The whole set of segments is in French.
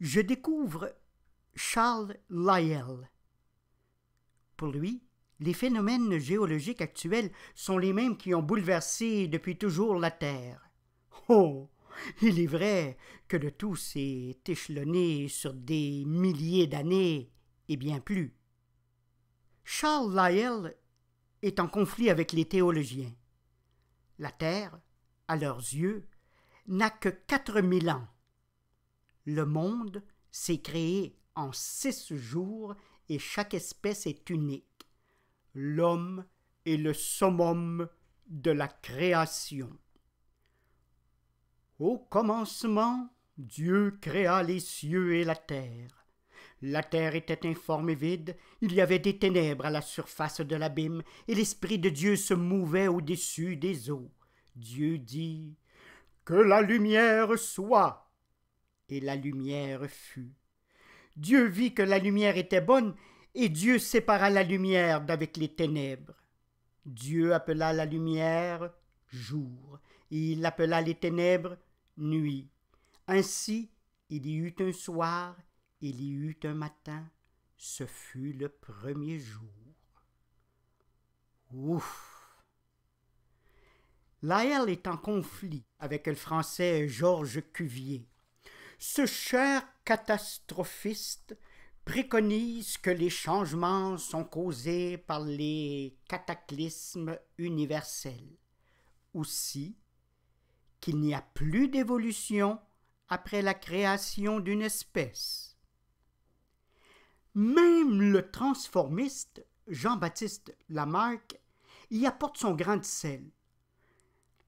je découvre Charles Lyell. Pour lui, les phénomènes géologiques actuels sont les mêmes qui ont bouleversé depuis toujours la Terre. Oh, il est vrai que le tout s'est échelonné sur des milliers d'années et bien plus. Charles Lyell est en conflit avec les théologiens. La Terre, à leurs yeux, n'a que 4000 ans. Le monde s'est créé en 6 jours et chaque espèce est unique. L'homme est le summum de la création. Au commencement, Dieu créa les cieux et la terre. La terre était informe et vide, il y avait des ténèbres à la surface de l'abîme, et l'Esprit de Dieu se mouvait au-dessus des eaux. Dieu dit « Que la lumière soit !» Et la lumière fut. Dieu vit que la lumière était bonne, et Dieu sépara la lumière d'avec les ténèbres. Dieu appela la lumière jour, et il appela les ténèbres nuit. Ainsi, il y eut un soir, il y eut un matin, ce fut le premier jour. Ouf! Lyell est en conflit avec le français Georges Cuvier. Ce cher catastrophiste préconise que les changements sont causés par les cataclysmes universels. Aussi, qu'il n'y a plus d'évolution après la création d'une espèce. Même le transformiste Jean-Baptiste Lamarck y apporte son grain de sel.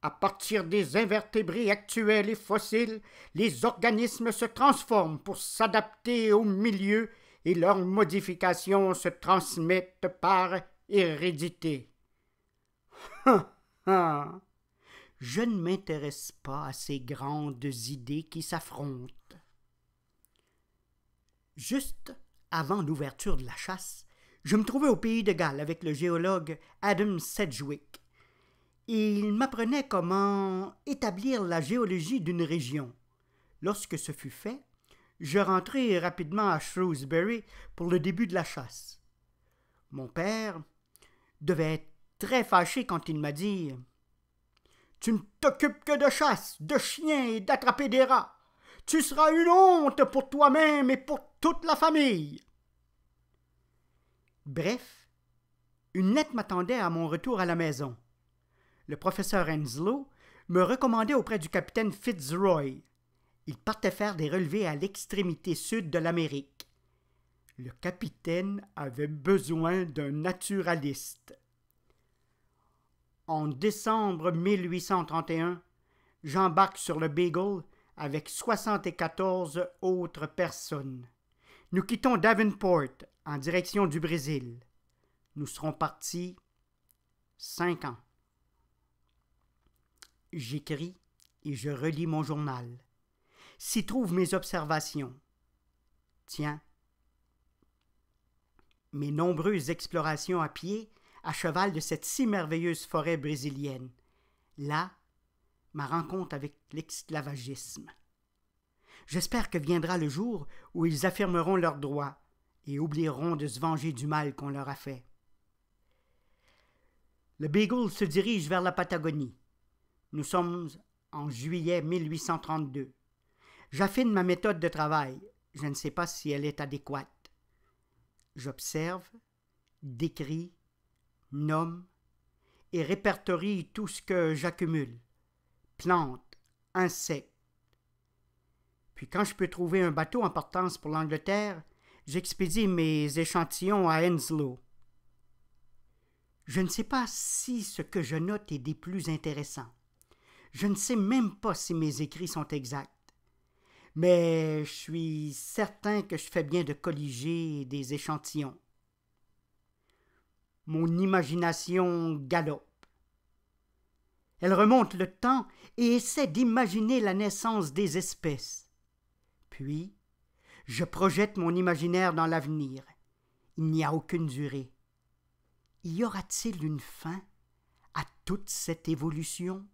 À partir des invertébrés actuels et fossiles, les organismes se transforment pour s'adapter au milieu et leurs modifications se transmettent par hérédité. Je ne m'intéresse pas à ces grandes idées qui s'affrontent. Juste avant l'ouverture de la chasse, je me trouvais au pays de Galles avec le géologue Adam Sedgwick. Et il m'apprenait comment établir la géologie d'une région. Lorsque ce fut fait, je rentrai rapidement à Shrewsbury pour le début de la chasse. Mon père devait être très fâché quand il m'a dit « Tu ne t'occupes que de chasse, de chiens et d'attraper des rats. Tu seras une honte pour toi-même et pour toute la famille. » Bref, une lettre m'attendait à mon retour à la maison. Le professeur Henslow me recommandait auprès du capitaine Fitzroy. Il partait faire des relevés à l'extrémité sud de l'Amérique. Le capitaine avait besoin d'un naturaliste. En décembre 1831, j'embarque sur le Beagle avec 74 autres personnes. Nous quittons Davenport en direction du Brésil. Nous serons partis 5 ans. J'écris et je relis mon journal. S'y trouvent mes observations. Tiens, mes nombreuses explorations à pied à cheval de cette si merveilleuse forêt brésilienne. Là, ma rencontre avec l'esclavagisme. J'espère que viendra le jour où ils affirmeront leurs droits et oublieront de se venger du mal qu'on leur a fait. Le Beagle se dirige vers la Patagonie. Nous sommes en juillet 1832. J'affine ma méthode de travail. Je ne sais pas si elle est adéquate. J'observe, décris, nomme et répertorie tout ce que j'accumule. Plantes, insectes. Puis quand je peux trouver un bateau en partance pour l'Angleterre, j'expédie mes échantillons à Henslow. Je ne sais pas si ce que je note est des plus intéressants. Je ne sais même pas si mes écrits sont exacts. Mais je suis certain que je fais bien de colliger des échantillons. Mon imagination galope. Elle remonte le temps et essaie d'imaginer la naissance des espèces. Puis, je projette mon imaginaire dans l'avenir. Il n'y a aucune durée. Y aura-t-il une fin à toute cette évolution ?